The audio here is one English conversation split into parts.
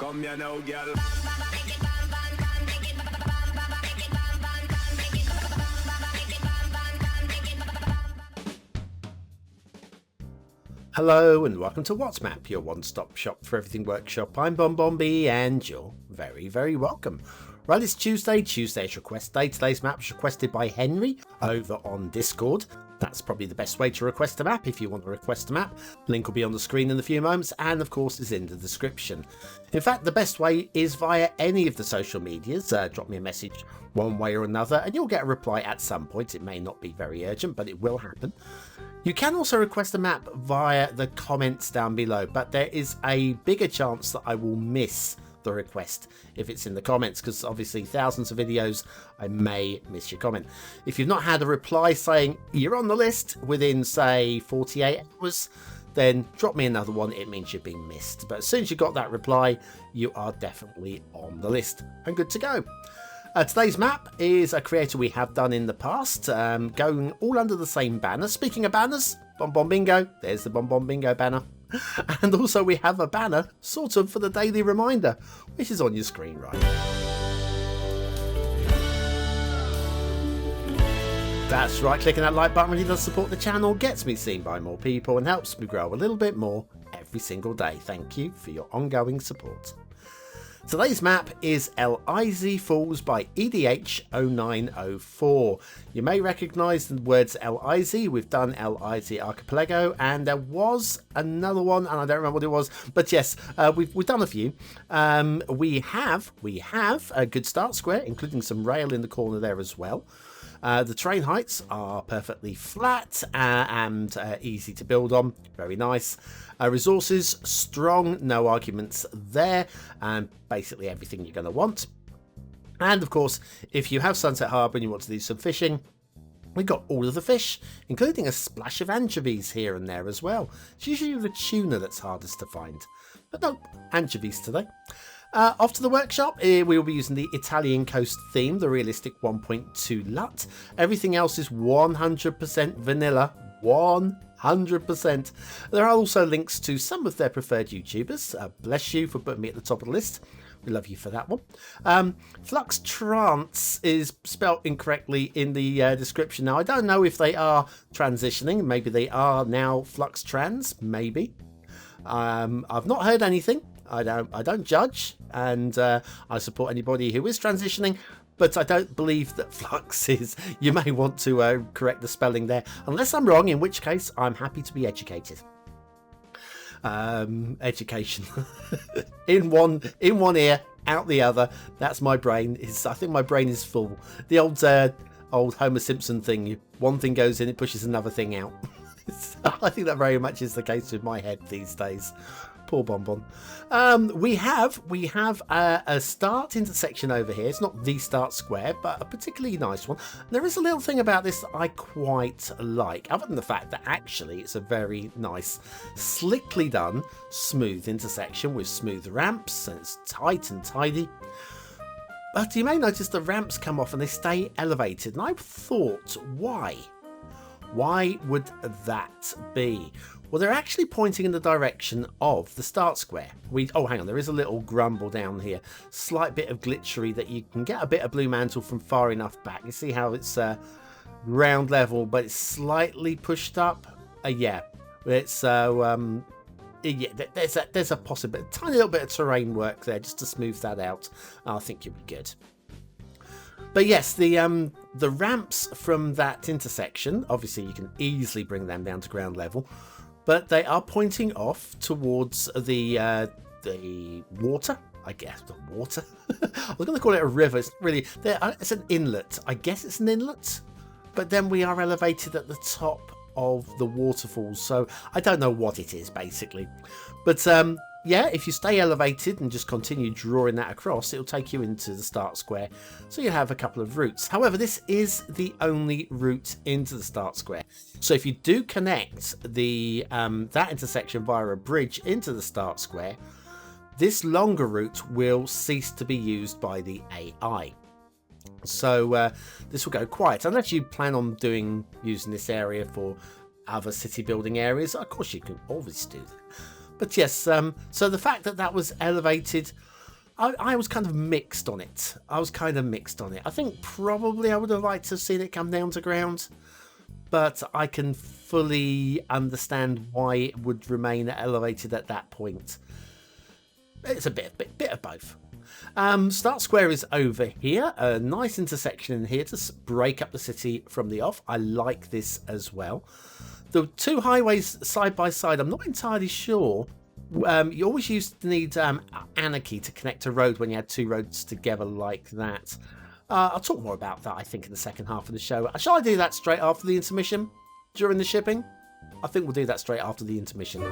Come here now, girl. Hello and welcome to What's Map, your one-stop shop for everything workshop. I'm BonBonB and you're very, very welcome. Right, it's Tuesday's request day. Today's map was requested by Henry over on Discord. That's probably the best way to request a map if you want to request a map. Link will be on the screen in a few moments and of course is in the description. In fact, the best way is via any of the social medias. Drop me a message one way or another and you'll get a reply at some point. It may not be very urgent, but it will happen. You can also request a map via the comments down below, but there is a bigger chance that I will miss the request if it's in the comments, because obviously thousands of videos, I may miss your comment. If you've not had a reply saying you're on the list within, say, 48 hours, then drop me another one. It means you've been missed. But as soon as you got that reply, you are definitely on the list and good to go. Today's map is a creator we have done in the past, going all under the same banner. Speaking of banners, BonBonBingo, there's the BonBonBingo banner. And also we have a banner, sort of, for the daily reminder, which is on your screen right now. That's right, clicking that like button really does support the channel, gets me seen by more people and helps me grow a little bit more every single day. Thank you for your ongoing support. Today's map is Aisi Falls by EDH0904. You may recognise the words Aisi. We've done Aisi Archipelago, and there was another one, and I don't remember what it was. But yes, we've done a few. We have a good start square, including some rail in the corner there as well. The terrain heights are perfectly flat and easy to build on. Very nice. Resources, strong, no arguments there. And basically everything you're going to want. And of course, if you have Sunset Harbour and you want to do some fishing, we've got all of the fish, including a splash of anchovies here and there as well. It's usually the tuna that's hardest to find. But no, anchovies today. Off to the workshop, we will be using the Italian coast theme, the realistic 1.2 LUT. Everything else is 100% vanilla, 100%. There are also links to some of their preferred YouTubers. Bless you for putting me at the top of the list. We love you for that one. Flux Trance is spelt incorrectly in the description. Now, I don't know if they are transitioning. Maybe they are now Flux Trans, maybe. I've not heard anything. I don't judge, and I support anybody who is transitioning, but I don't believe that Flux is. You may want to correct the spelling there, unless I'm wrong, in which case I'm happy to be educated. Education in one ear, out the other. That's my brain. I think my brain is full. The old Homer Simpson thing. One thing goes in, it pushes another thing out. I think that very much is the case with my head these days. Poor Bonbon. We have a start intersection over here. It's not the start square, but a particularly nice one. There is a little thing about this that I quite like, other than the fact that actually it's a very nice, slickly done, smooth intersection with smooth ramps, and it's tight and tidy. But you may notice the ramps come off and they stay elevated, and I thought, why? Why would that be? Well, they're actually pointing in the direction of the start square. Oh, hang on, there is a little grumble down here. Slight bit of glitchery that you can get a bit of blue mantle from far enough back. You see how it's ground level, but it's slightly pushed up? Yeah, it's yeah, there's a possibility, a tiny little bit of terrain work there just to smooth that out. I think you'll be good. But yes, the ramps from that intersection, obviously you can easily bring them down to ground level, but they are pointing off towards the water, I guess. The water? I was going to call it a river. It's really, it's an inlet. I guess it's an inlet, but then we are elevated at the top of the waterfalls, so I don't know what it is basically. But yeah, if you stay elevated and just continue drawing that across, it'll take you into the start square. So you have a couple of routes. However, this is the only route into the start square. So if you do connect the that intersection via a bridge into the start square, this longer route will cease to be used by the AI. So this will go quiet unless you plan on using this area for other city building areas. Of course, you can always do that. But yes, so the fact that that was elevated, I was kind of mixed on it. I think probably I would have liked to have seen it come down to ground, but I can fully understand why it would remain elevated at that point. It's a bit of both. Start Square is over here. A nice intersection in here to break up the city from the off. I like this as well. The two highways side by side, I'm not entirely sure. You always used to need anarchy to connect a road when you had two roads together like that. I'll talk more about that, I think, in the second half of the show. Shall I do that straight after the intermission? During the shipping? I think we'll do that straight after the intermission.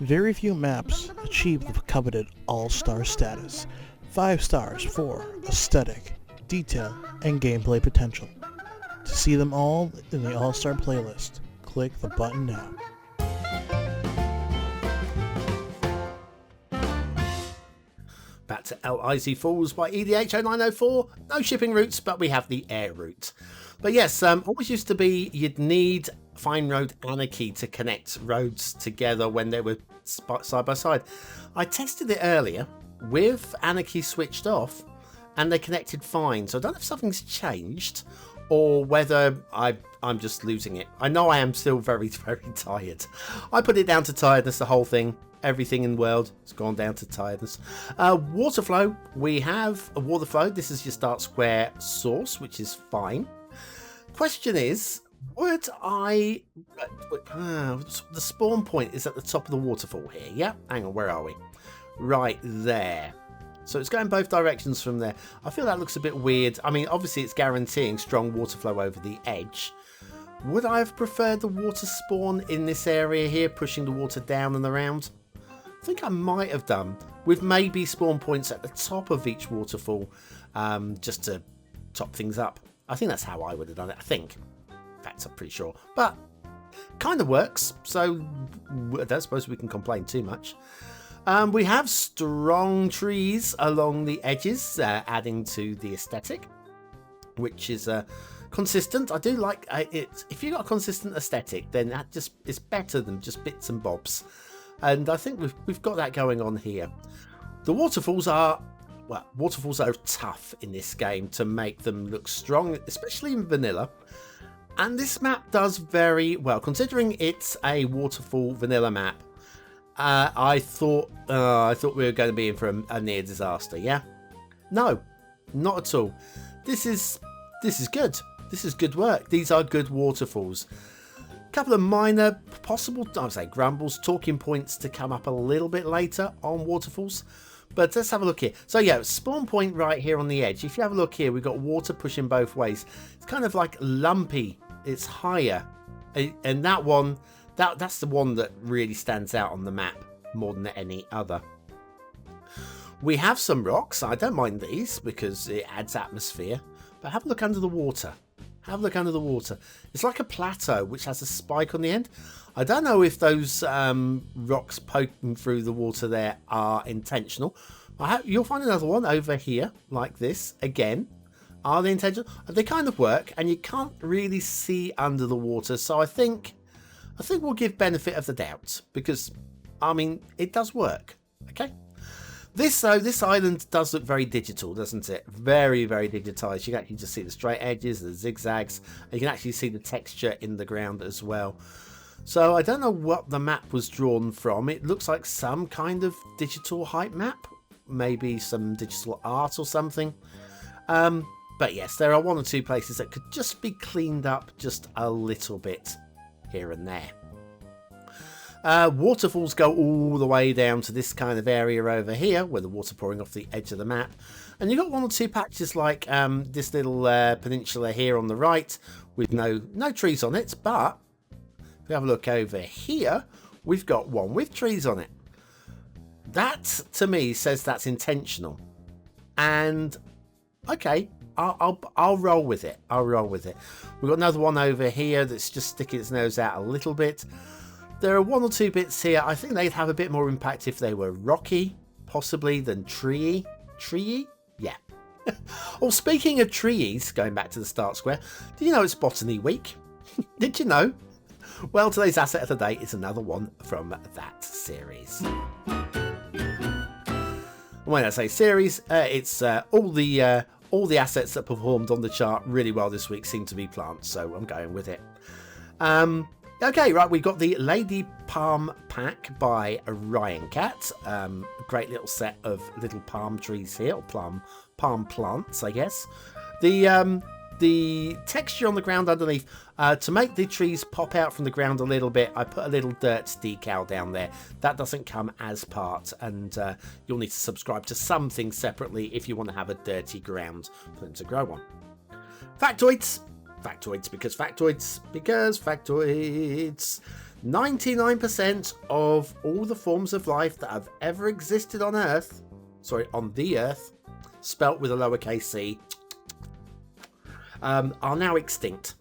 Very few maps achieve the coveted all-star status. 5 stars for aesthetic, detail, and gameplay potential. To see them all in the all-star playlist, click the button now. Back to Aisi Falls by EDH0904. No shipping routes, but we have the air route. But yes, always used to be you'd need Fine Road Anarchy to connect roads together when they were side by side. I tested it earlier with Anarchy switched off and they connected fine. So I don't know if something's changed or whether I'm just losing it. I know I am still very, very tired. I put it down to tiredness, the whole thing. Everything in the world has gone down to tiredness. Water flow. We have a water flow. This is your Start Square source, which is fine. Question is, would I... the spawn point is at the top of the waterfall here. Yeah? Hang on, where are we? Right there. So it's going both directions from there. I feel that looks a bit weird. I mean, obviously it's guaranteeing strong water flow over the edge. Would I have preferred the water spawn in this area here, pushing the water down and around? I think I might have done, with maybe spawn points at the top of each waterfall, just to top things up. I think that's how I would have done it, I think. In fact, I'm pretty sure. But, kind of works, so I don't suppose we can complain too much. We have strong trees along the edges, adding to the aesthetic, which is consistent. I do like it. If you've got a consistent aesthetic, then that just is better than just bits and bobs. And I think we've got that going on here. The waterfalls are tough in this game to make them look strong, especially in vanilla. And this map does very well, considering it's a waterfall vanilla map. I thought we were going to be in for a near disaster. Yeah, no, not at all. This is good. This is good work. These are good waterfalls. A couple of minor possible, I would say, grumbles, talking points to come up a little bit later on waterfalls. But let's have a look here. So yeah, spawn point right here on the edge. If you have a look here, we've got water pushing both ways. It's kind of like lumpy. It's higher. And that one, that's the one that really stands out on the map more than any other. We have some rocks. I don't mind these because it adds atmosphere. But have a look under the water. Have a look under the water. It's like a plateau which has a spike on the end. I don't know if those rocks poking through the water there are intentional. You'll find another one over here like this again. Are they intentional? They kind of work and you can't really see under the water. So I think we'll give benefit of the doubt because, I mean, it does work. Okay. This island does look very digital, doesn't it? Very, very digitized. You can actually just see the straight edges, the zigzags, and you can actually see the texture in the ground as well. So I don't know what the map was drawn from. It looks like some kind of digital height map, maybe some digital art or something. But yes, there are one or two places that could just be cleaned up just a little bit here and there. Waterfalls go all the way down to this kind of area over here where the water pouring off the edge of the map, and you've got one or two patches like this little peninsula here on the right with no trees on it. But if we have a look over here, we've got one with trees on it. That to me says that's intentional, and okay, I'll roll with it. We've got another one over here that's just sticking its nose out a little bit. There are one or two bits here. I think they'd have a bit more impact if they were rocky, possibly, than treey. Treey? Yeah. Well, speaking of trees, going back to the Start Square, do you know it's Botany Week? Did you know? Well, today's asset of the day is another one from that series. When I say series, it's all the assets that performed on the chart really well this week seem to be plants, so I'm going with it. Okay, right, we've got the Lady Palm Pack by RyanCat. A great little set of little palm trees here, or palm plants, I guess. The texture on the ground underneath, to make the trees pop out from the ground a little bit, I put a little dirt decal down there. That doesn't come as part, and you'll need to subscribe to something separately if you want to have a dirty ground for them to grow on. Factoids. Factoids because factoids. 99% of all the forms of life that have ever existed on Earth, on the Earth, spelt with a lowercase c, are now extinct.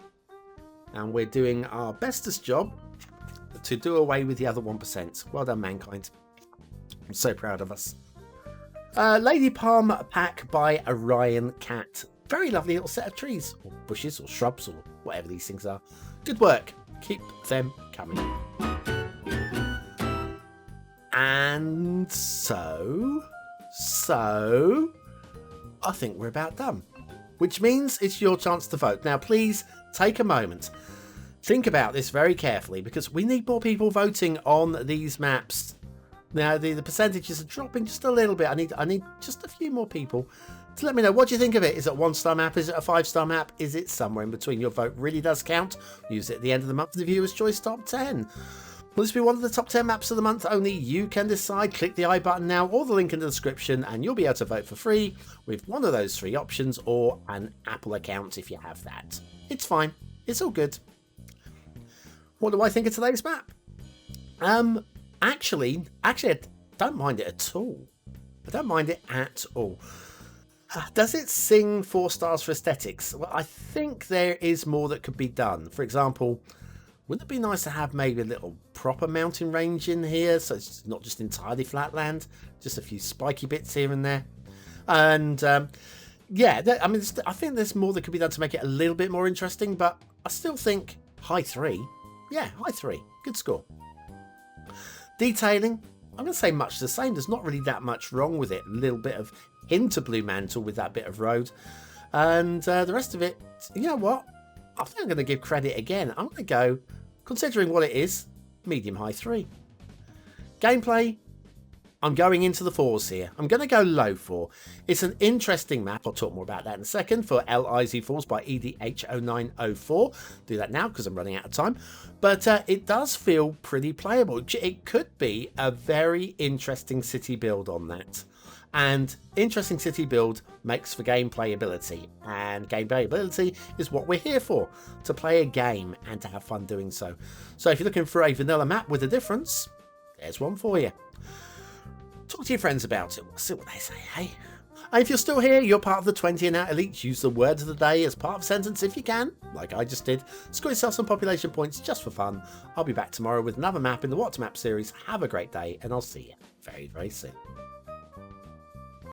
And we're doing our bestest job to do away with the other 1%. Well done, mankind. I'm so proud of us. Lady Palm Pack by RyanCat. Very lovely little set of trees, or bushes, or shrubs, or whatever these things are. Good work. Keep them coming. And so, I think we're about done. Which means it's your chance to vote. Now, please take a moment. Think about this very carefully, because we need more people voting on these maps. Now, the percentages are dropping just a little bit. I need just a few more people to let me know. What do you think of it? Is it a 1-star map? Is it a 5-star map? Is it somewhere in between? Your vote really does count. Use it at the end of the month for the Viewer's Choice Top 10. Will this be one of the top 10 maps of the month? Only you can decide. Click the I button now or the link in the description and you'll be able to vote for free with one of those 3 options, or an Apple account if you have that. It's fine. It's all good. What do I think of today's map? Actually, I don't mind it at all. I don't mind it at all. Does it sing 4 stars for aesthetics? Well, I think there is more that could be done. For example, wouldn't it be nice to have maybe a little proper mountain range in here, so it's not just entirely flat land, just a few spiky bits here and there? And yeah, I think there's more that could be done to make it a little bit more interesting, but I still think high 3. Yeah, high 3. Good score. Detailing, I'm going to say much the same. There's not really that much wrong with it. A little bit of hint of Blue Mantle with that bit of road. And the rest of it, you know what? I think I'm going to give credit again. I'm going to go, considering what it is, medium-high 3. Gameplay, I'm going into the 4s here. I'm going to go low 4. It's an interesting map. I'll talk more about that in a second. For LIZ Falls by EDH0904. Do that now because I'm running out of time. But it does feel pretty playable. It could be a very interesting city build on that. And interesting city build makes for gameplay ability. And gameplay ability is what we're here for. To play a game and to have fun doing so. So if you're looking for a vanilla map with a difference, there's one for you. Talk to your friends about it. We'll see what they say, hey? And if you're still here, you're part of the 20 and out elites. Use the words of the day as part of a sentence if you can, like I just did. Score yourself some population points just for fun. I'll be back tomorrow with another map in the What to Map series. Have a great day, and I'll see you very, very soon.